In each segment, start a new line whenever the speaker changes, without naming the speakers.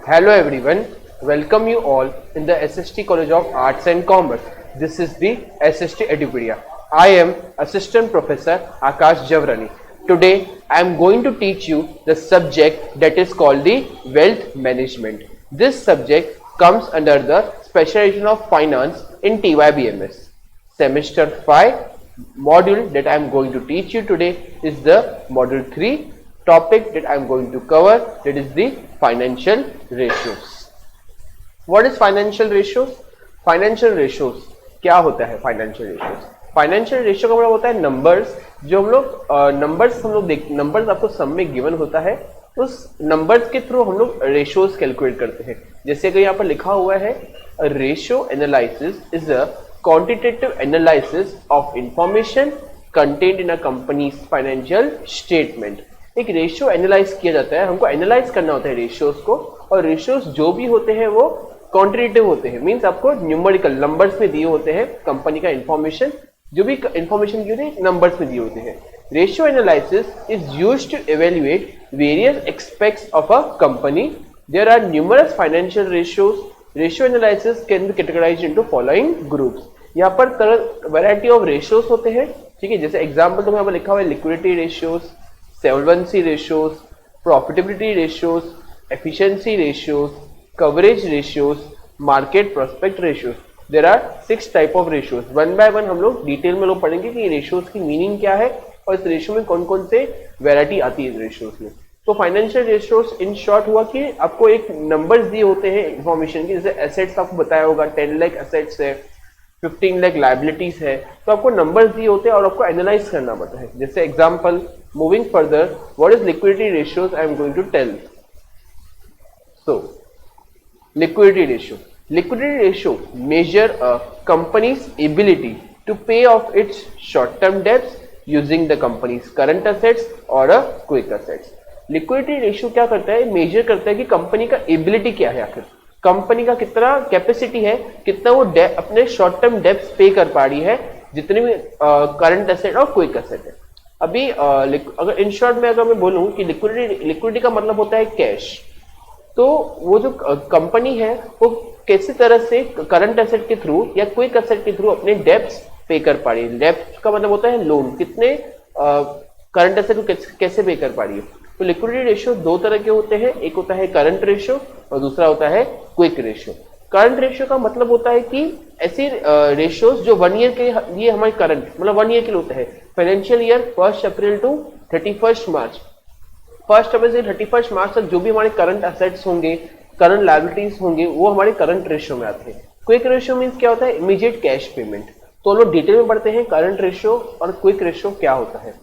Hello everyone, welcome you all in the SST College of Arts and Commerce. This is the SST Edupedia. I am Assistant Professor Akash Javrani. Today I am going to teach you the subject that is called the Wealth Management. This subject comes under the Specialization of Finance in TYBMS. Semester 5 module that I am going to teach you today is the Module 3 topic that I am going to cover, that is the financial ratios. What is financial ratios? Financial ratios क्या होता है? Financial ratios, financial ratio का मतलब होता है numbers, जो हम लोग देख, नंबर्स आपको सम में गिवन होता है, उस नंबर्स के थ्रू हम लोग रेशियोज कैलकुलेट करते हैं. जैसे कि यहाँ पर लिखा हुआ है, ratio analysis is a quantitative analysis of information content in a companies financial statement. एक रेशियो एनालाइज किया जाता है, हमको एनालाइज करना होता है रेशियोज को, और रेशियोज जो भी होते हैं वो क्वांटिटेटिव होते हैं, मींस आपको न्यूमेरिकल नंबर्स में दिए होते हैं. कंपनी का इंफॉर्मेशन, जो भी इंफॉर्मेशन दिए होते हैं नंबर्स में दिए होते हैं. Ratio analysis is used to evaluate various aspects of a company. There are numerous financial ratios. Ratio analysis can be categorised into following groups. यहाँ पर तरह वैरायटी ऑफ रेशियोज होते हैं, ठीक है. जैसे एग्जांपल तो यहाँ पर लिखा हुआ है liquidity ratios, solvency ratios, profitability ratios, efficiency ratios, coverage ratios, market prospect ratios. There are 6 type of ratios. One by one हम लोग डिटेल में लोग पढ़ेंगे कि रेशियोज की मीनिंग क्या है और इस रेशियो में कौन कौन से वैरायटी आती है रेशियोज में. तो फाइनेंशियल रेशियोज इन शॉर्ट हुआ कि आपको एक नंबर्स दिए होते हैं इंफॉर्मेशन की. जैसे एसेट्स आपको बताया होगा, 10 लाख एसेट्स है, 15 लाख लायबिलिटीज है, तो आपको नंबर्स दिए होते हैं और आपको एनालाइज करना पड़ता है. जैसे example, moving further, what is liquidity ratios I am going to tell. So liquidity ratio. Liquidity ratio measure a company's ability to pay off its short term debts using the company's current assets और a quick assets. Liquidity ratio क्या करता है? Major करता है कि company का ability क्या है, आखिर कंपनी का कितना कैपेसिटी है, कितना वो अपने शॉर्ट टर्म डेब्ट्स पे कर पा रही है, जितने भी करंट एसेट और क्विक एसेट है. अभी अगर इन शॉर्ट में अगर मैं बोलूं कि लिक्विडिटी का मतलब होता है कैश, तो वो जो कंपनी है वो कैसी तरह से करंट एसेट के थ्रू या क्विक एसेट के थ्रू अपने डेब्ट्स पे कर पा रही है. डेब्ट का मतलब होता है लोन, कितने करंट एसेट को कैसे पे कर पा रही है. तो लिक्विडिटी रेशियो 2 तरह के होते हैं, एक होता है करंट रेशियो और दूसरा होता है क्विक रेशियो. करंट रेशियो का मतलब होता है कि ऐसी रेशियोज जो 1 ईयर के लिए हमारे करंट, मतलब 1 ईयर के लिए होता है. फाइनेंशियल ईयर 1 अप्रैल टू 31 मार्च, 1 अप्रैल से 31 मार्च तक जो भी हमारे करंट एसेट्स होंगे, करंट लायबिलिटीज होंगे, वो हमारे करंट रेशियो में आते हैं. क्विक रेशियो मींस क्या होता है? Immediate cash payment. तो हम लोग डिटेल में पढ़ते हैं करंट रेशियो और क्विक रेशियो क्या होता है.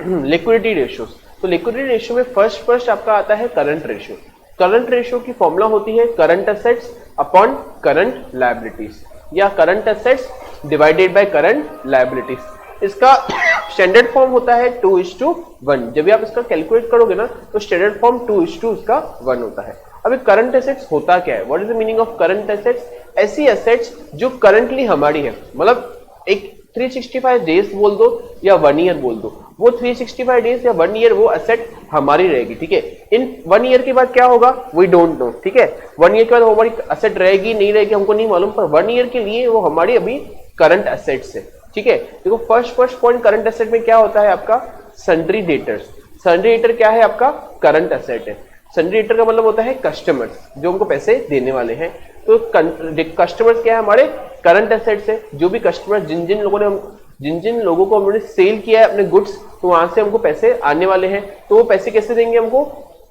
Liquidity ratios. तो लिक्विडिटी रेशियो में फर्स्ट आपका आता है करंट रेशियो. करंट रेशियो की फॉर्मूला होती है current assets upon current liabilities, या current assets divided by current liabilities. इसका स्टैंडर्ड फॉर्म होता है 2:1. जब भी आप इसका कैलकुलेट करोगे ना, तो स्टैंडर्ड फॉर्म 2:1 इसका 1 होता है. अभी करंट एसेट्स होता क्या है? What is the meaning of current assets? ऐसी एसेट्स जो करंटली हमारी है, मतलब एक 365 डेज बोल दो या 1 ईयर बोल दो, वो 365 डेज या 1 ईयर वो एसेट हमारी रहेगी, ठीक है. इन 1 ईयर के बाद क्या होगा वी डोंट नो, ठीक है. 1 ईयर के बाद हमारी एसेट रहेगी नहीं रहेगी हमको नहीं मालूम, पर 1 ईयर के लिए वो हमारी अभी करंट एसेट्स है, ठीक है. देखो फर्स्ट पॉइंट करंट एसेट में क्या होता है आपका? Sundry debtors. सन्ड्री डेटर क्या है? आपका करंट एसेट है. सन्ड्री डेटर का मतलब होता है कस्टमर्स, जो हमको पैसे देने वाले हैं. तो कस्टमर्स क्या है? हमारे करंट एसेट्स है. जो भी कस्टमर्स जिन जिन लोगों को हमने सेल किया है अपने गुड्स, तो वहां से हमको पैसे आने वाले हैं. तो वो पैसे कैसे देंगे हमको?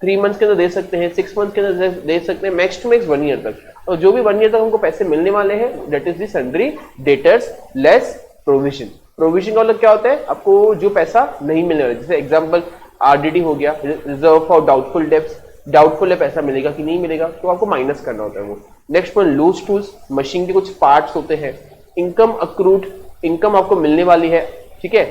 3 मंथ्स के अंदर दे सकते हैं, 6 मंथ्स के अंदर दे सकते हैं, मैक्स टू मैक्स 1 ईयर तक. और जो भी 1 ईयर तक हमको पैसे मिलने वाले हैं, that is the sundry debtors less provision. Provision का मतलब क्या होता है? आपको जो पैसा नहीं मिलने वाला. जैसे एग्जाम्पल आरडीडी हो गया, reserve for doubtful debts. Doubtful है पैसा मिलेगा कि नहीं मिलेगा, तो आपको माइनस करना होता है वो. Next one loose tools, machine के कुछ पार्ट्स होते हैं. इनकम अक्रूड, इनकम आपको मिलने वाली है, ठीक है.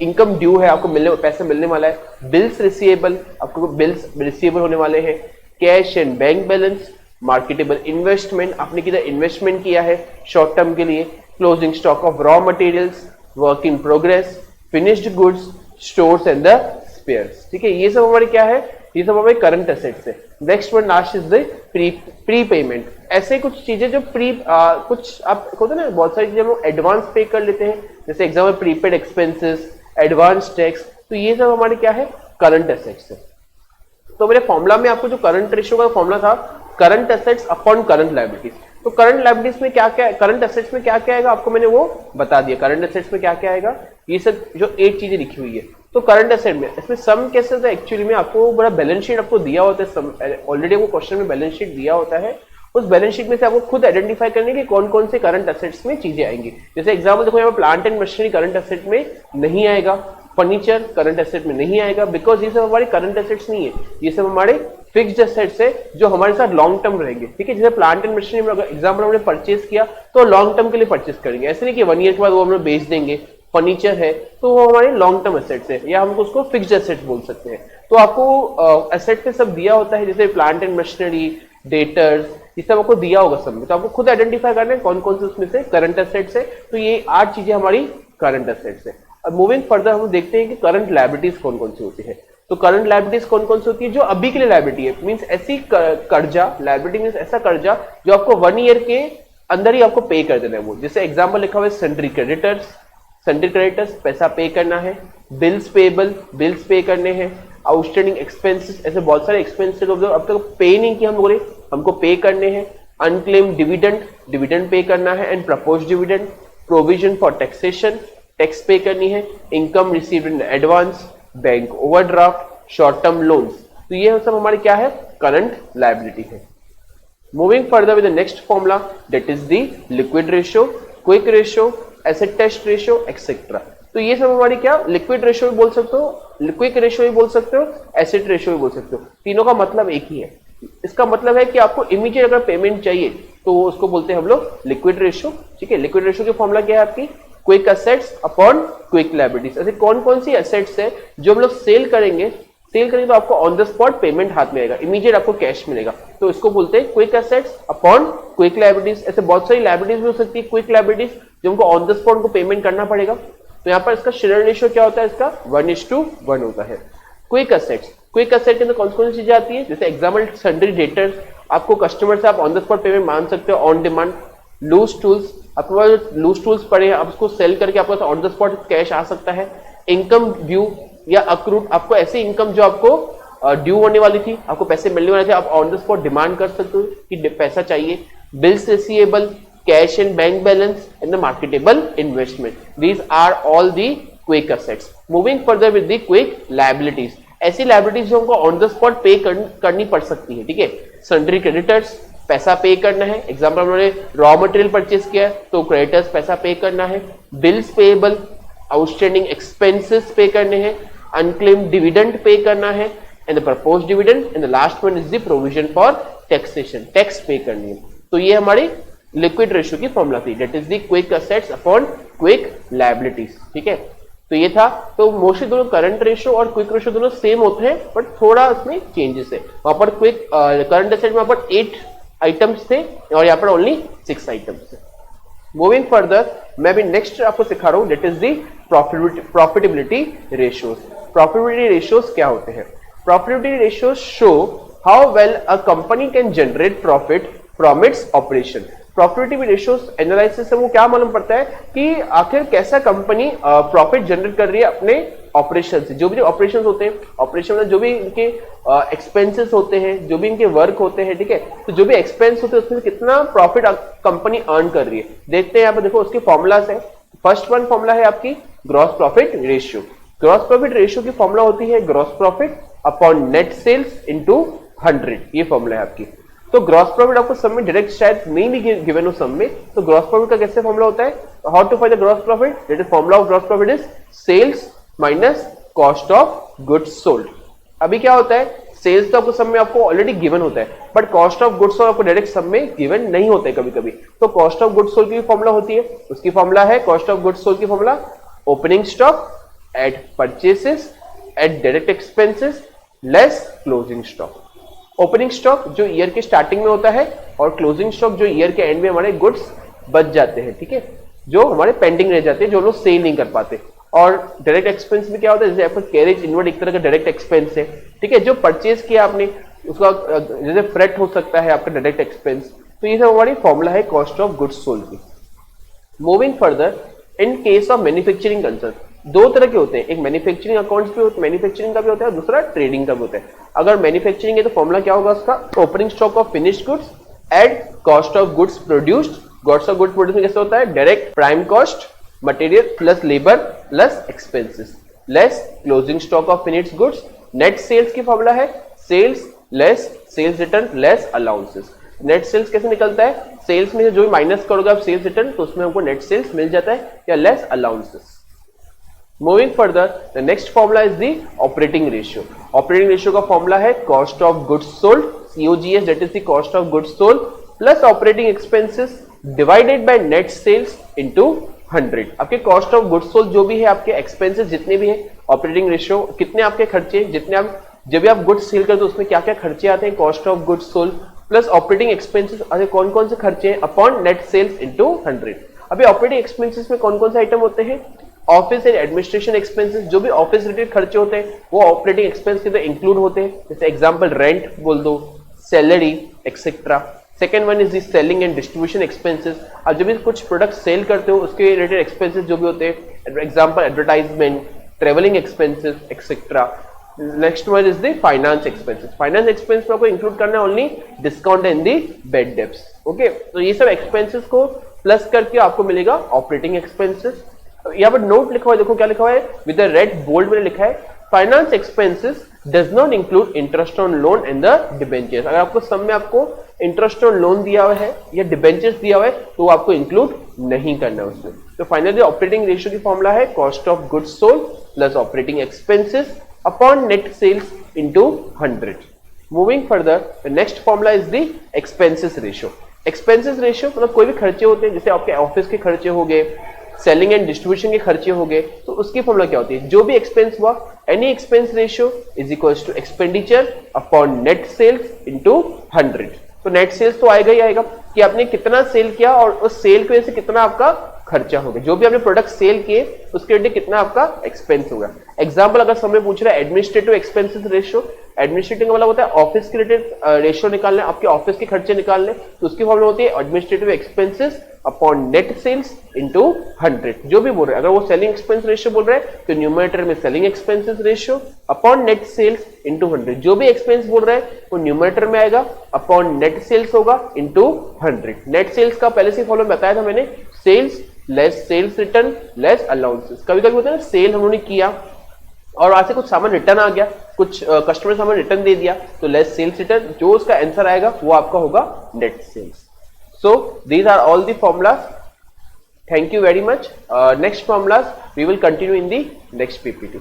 इनकम ड्यू है, आपको पैसा मिलने वाला है. बिल्स रिसीवेबल, आपको बिल्स रिसीवेबल होने वाले हैं. Cash and bank balance. Marketable investment, आपने किधर इन्वेस्टमेंट किया है शॉर्ट टर्म के लिए. Closing stock of raw materials, work in progress, finished goods, stores and the spares, ठीक है। ये सब हमारे क्या है, ये सब हमारे करंट एसेट्स है। Next one last is the pre payment. ऐसे कुछ चीजें जो कुछ आप होता है ना, बहुत सारी चीजें हम लोग एडवांस पे कर लेते हैं, जैसे example prepaid expenses, advance tax, तो ये सब हमारे क्या है, करंट एसेट्स है। तो मेरे फॉर्मूला में आपको जो करंट रेशियो का फॉर्मूला था, current assets upon current liabilities, तो करंट लायबिलिटीज में क्या क्या, करंट एसेट्स में क्या क्या आएगा आपको मैंने वो बता दिया। करंट एसेट्स में क्या क्या आएगा, ये सब जो 8 चीजें लिखी हुई है। तो करंट एसेट में इसमें सम कैसे होता है, एक्चुअली में आपको बड़ा बैलेंस शीट आपको दिया होता है, ऑलरेडी वो क्वेश्चन में बैलेंस शीट दिया होता है। उस बैलेंस शीट में से आपको खुद आइडेंटिफाई करने की कौन कौन से करंट एसेट्स में चीजें आएंगी। जैसे एग्जांपल देखो, यहाँ plant and machinery current asset में नहीं आएगा, फर्नीचर करंट एसेट में नहीं आएगा, बिकॉज ये सब हमारे करंट एसेट्स नहीं है, ये सब हमारे फिक्स्ड एसेट्स है जो हमारे साथ लॉन्ग टर्म रहेंगे, ठीक है। जैसे प्लांट एंड मशीनरी में अगर एग्जांपल हमने परचेज किया तो लॉन्ग टर्म के लिए परचेज करेंगे, ऐसे नहीं कि 1 ईयर के बाद वो हम लोग बेच देंगे। फर्नीचर है तो वो हमारे लॉन्ग टर्म एसेट्स है, या हम उसको फिक्स्ड एसेट्स बोल सकते हैं। तो आपको एसेट पे सब दिया होता है, जैसे प्लांट एंड मशीनरी, डेटर्स, ये सब आपको दिया होगा सब में, तो आपको खुद आइडेंटिफाई करना है कौन कौन से उसमें से करंट एसेट्स है। तो ये 8 चीजें हमारी करंट एसेट्स है। अब मूविंग फर्दर हम देखते हैं कि करंट लायबिलिटीज कौन कौन सी होती है। तो करंट लायबिलिटीज कौन कौन सी होती है, जो अभी के लिए लायबिलिटी है, मींस ऐसी कर्जा, लायबिलिटी मींस ऐसा कर्जा जो आपको 1 ईयर के अंदर ही आपको पे कर देना है वो। जैसे एग्जांपल लिखा हुआ है सन्ड्री क्रेडिटर्स, सन्ड्री क्रेडिटर्स पैसा पे करना है, बिल्स पेबल, बिल्स पे करने हैं, आउटस्टैंडिंग एक्सपेंसेस, ऐसे बहुत सारे एक्सपेंसेस अब तक पे नहीं किया हम लोगों ने, हमको पे करने हैं, अनक्लेम डिविडेंड, डिविडेंड पे करना है, and propose dividend, provision for taxation, tax pay करनी है, income received in advance, bank overdraft, short term loans. तो ये सब हमारे क्या है, करंट लायबिलिटी है। Moving further with the next formula, that is the liquid ratio, quick ratio, asset test ratio et cetera. तो ये सब हमारी क्या, लिक्विड रेशियो भी बोल सकते हो, क्विक रेशियो भी बोल सकते हो, एसेट रेशियो भी बोल सकते हो, तीनों का मतलब एक ही है। इसका मतलब है कि आपको इमीडिएट अगर पेमेंट चाहिए तो उसको बोलते हैं हम लोग लिक्विड रेशियो, ठीक है। लिक्विड रेशियो की फॉर्मूला क्या है आपकी, quick assets upon quick liabilities. ऐसे कौन कौन सी एसेट्स है जो हम लोग सेल करेंगे तो आपको ऑन द स्पॉट पेमेंट हाथ में आएगा, इमीडिएट आपको कैश मिलेगा, तो इसको बोलते हैं quick assets upon quick liabilities. ऐसे बहुत सारी लायबिलिटीज भी हो सकती है क्विक लायबिलिटीज जो हमको ऑन द स्पॉट उनको पेमेंट करना पड़ेगा। तो यहाँ पर इसका शेयर रेशियो क्या होता है, इसका 1:1 होता है। क्विक एसेट्स, क्विक एसेट के अंदर कौन कौन सी चीजें आती है, जैसे एग्जाम्पल सन्ड्री डेटर्स, आपको कस्टमर से आप ऑन द स्पॉट पेमेंट मांग सकते हो ऑन डिमांड। लूज टूल्स, आपके पास लूज टूल्स पड़े हैं, आप उसको सेल करके आपके पास ऑन द स्पॉट कैश आ सकता है। इनकम ड्यू या अक्रूड, आपको ऐसी इनकम जो आपको ड्यू होने वाली थी, आपको पैसे मिलने वाले थे, आप ऑन द स्पॉट डिमांड कर सकते हो कि पैसा चाहिए। Bills receivable, cash and bank balance and the marketable investment, these are all the quick assets. Moving further with the quick liabilities, ऐसी लायबिलिटीज जो हमको ऑन द स्पॉट पे करनी पड़ सकती है, ठीक है। सन्ड्री क्रेडिटर्स, पैसा पे करना है, एग्जांपल उन्होंने रॉ मटेरियल परचेज किया तो क्रेडिटर्स पैसा पे करना है। बिल्स पेएबल, आउटस्टैंडिंग एक्सपेंसेस पे करने हैं, अनक्लेम्ड डिविडेंड पे करना है, and the proposed dividend, and the last one is the provision for taxation, tax pay करनी है। तो ये हमारी लिक्विड रेशियो की फॉर्मूला थी, that is the quick assets upon quick liabilities, ठीक है। तो ये था, तो मोस्टली दोनों करंट रेशियो और क्विक रेशियो दोनों सेम होते हैं, बट थोड़ा उसमें चेंजेस है। वहां पर क्विक करंट एसेट में वहां पर 8 आइटम्स थे और यहाँ पर ओनली 6 आइटम्स थे। मूविंग फर्दर, मैं भी नेक्स्ट आपको सिखा रहा हूँ, that is the profitability ratios. Profitability ratios क्या होते हैं, profitability ratios show how well a company can generate profit from its operation. Profitability ratios analysis से वो क्या मालूम पड़ता है कि आखिर कैसा कंपनी प्रॉफिट जनरेट कर रही है अपने ऑपरेशन से। जो भी ऑपरेशन होते हैं, ऑपरेशन में जो भी इनके एक्सपेंसेस होते हैं, जो भी इनके वर्क होते हैं, ठीक है, तो जो भी एक्सपेंस होते हैं उसमें कितना प्रॉफिट कंपनी अर्न कर रही है, देखते हैं यहाँ पर। देखो उसके फॉर्मूलाज है, फर्स्ट वन फॉर्मूला है आपकी gross profit ratio. Gross profit ratio की फॉर्मूला होती है gross profit upon net sales into 100, ये फॉर्मूला है आपकी। तो ग्रॉस प्रॉफिट आपको सब में डायरेक्ट शायद नहीं भी गिवन हो सब में, तो ग्रॉस प्रॉफिट का कैसे फॉर्मूला होता है, how to find the gross profit, that is formula of gross profit is sales minus cost of goods sold. अभी क्या होता है, सेल्स तो आपको सब में आपको ऑलरेडी गिवन होता है, but cost of goods sold आपको डायरेक्ट सब में गिवन नहीं होता है कभी कभी। तो कॉस्ट ऑफ गुड्स सोल्ड की फॉर्मूला होती है, उसकी फॉर्मूला है कॉस्ट ऑफ गुड्स सोल्ड की formula opening stock at purchases at direct expenses less closing stock. Opening stock जो ईयर के स्टार्टिंग में होता है और क्लोजिंग स्टॉक जो ईयर के एंड में हमारे गुड्स बच जाते हैं, ठीक है, जो हमारे पेंडिंग रह जाते हैं, जो लोग सेल नहीं कर पाते। और डायरेक्ट एक्सपेंस में क्या होता है, जैसे आपका कैरेज इनवर्ड एक तरह का डायरेक्ट एक्सपेंस है, ठीक है, जो परचेज किया आपने उसका जैसे फ्रेट हो सकता है आपका डायरेक्ट एक्सपेंस। तो ये सब हमारी फॉर्मूला है कॉस्ट ऑफ गुड्स सोल्ड की। Moving further, in case of manufacturing concern, दो तरह के होते हैं, एक मैन्युफैक्चरिंग अकाउंट्स भी होता है, मैन्युफैक्चरिंग का भी होता है, दूसरा ट्रेडिंग का भी होता है। अगर मैन्युफैक्चरिंग है तो फॉर्मूला क्या होगा उसका, opening stock of finished goods at cost of goods produced. Cost of goods produce में कैसे होता है, direct prime cost material plus labour plus expenses less closing stock of finished goods. Net sales की formula है sales less sales return less allowances. Net sales कैसे निकलता है, sales में से जो भी माइनस करोगे आप सेल्स रिटर्न तो उसमें हमको नेट सेल्स मिल जाता है या less allowances. Moving further, the next formula is the operating ratio. Operating ratio का फॉर्मूला है cost of goods sold, COGS, that is the cost of goods sold plus operating expenses divided by net sales into 100। आपके cost of goods sold जो भी है, आपके expenses जितने भी है, ऑपरेटिंग रेशियो कितने आपके खर्चे, जितने आप जब भी आप गुड्स सेल करते हो उसमें क्या क्या खर्चे आते हैं, cost of goods sold plus operating expenses, अरे कौन कौन से खर्चे हैं अपॉन नेट सेल्स इनटू 100। अभी ऑपरेटिंग एक्सपेंसेस में कौन कौन से आइटम होते हैं, ऑफिस एंड एडमिनिस्ट्रेशन एक्सपेंसेस, जो भी ऑफिस रिलेटेड खर्चे होते हैं वो ऑपरेटिंग एक्सपेंस के अंदर इंक्लूड होते हैं, जैसे एग्जांपल रेंट बोल दो, salary etcetera. Second one is the selling and distribution expenses, आप जब भी कुछ प्रोडक्ट सेल करते हो उसके रिलेटेड एक्सपेंसेस जो भी होते हैं, example advertisement, travelling expenses etcetera. Next one is the finance expenses. Finance expense में आपको इंक्लूड करना है only discount and the bed debts. Okay, तो ये सब एक्सपेंसेस को प्लस करके आपको मिलेगा ऑपरेटिंग एक्सपेंसेस। यहाँ पर नोट लिखा हुआ है, देखो क्या लिखा हुआ है, विद द रेड बोल्ड में लिखा है finance expenses does not include interest on loan and the debentures. अगर आपको सम में आपको इंटरेस्ट ऑन लोन दिया हुआ है या डिबेंचर्स दिया हुआ है तो आपको इंक्लूड नहीं करना है उसमें। तो फाइनली ऑपरेटिंग रेशियो की फॉर्मूला है cost of goods sold plus operating expenses upon net sales into 100। Moving further, the next formula is the expenses ratio. Expenses ratio मतलब कोई भी खर्चे होते हैं, जैसे आपके ऑफिस के खर्चे हो गए, सेलिंग एंड डिस्ट्रीब्यूशन के खर्चे हो गए, तो उसकी फॉर्मूला क्या होती है, जो भी एक्सपेंस हुआ, any expense ratio is equals to expenditure upon net sales into 100। तो नेट सेल्स तो आएगा ही आएगा कि आपने कितना सेल किया और उस सेल की वजह से कितना आपका खर्चा होगा, जो भी आपने प्रोडक्ट सेल किए उसके लिए कितना आपका एक्सपेंस होगा। एग्जांपल अगर समय पूछ रहा है एडमिनिस्ट्रेटिव एक्सपेंसेस रेशियो, एडमिनिस्ट्रेटिव का मतलब होता है ऑफिस के रिलेटेड रेशियो निकालना, आपके ऑफिस के खर्चे निकालने, तो उसकी फॉर्मूला होती है administrative expenses upon net sales into 100। जो भी बोल रहे हैं, अगर वो सेलिंग एक्सपेंस रेशियो बोल रहे हैं तो न्यूमरेटर में selling expenses ratio upon net sales into 100। जो भी एक्सपेंस बोल रहे हैं वो न्यूमरेटर में आएगा अपॉन नेट सेल्स होगा इनटू 100। नेट सेल्स का पहले से फॉर्मूला बताया था मैंने, sales less sales return less allowances. कभी कभी होता है ना, सेल हम लोगों ने किया और वहां से कुछ सामान रिटर्न आ गया, कुछ कस्टमर सामान रिटर्न दे दिया, तो लेस सेल्स रिटर्न, जो उसका आंसर आएगा वो आपका होगा net sales. So these are all the formulas. Thank you very much. Next formulas we will continue in the next PPT.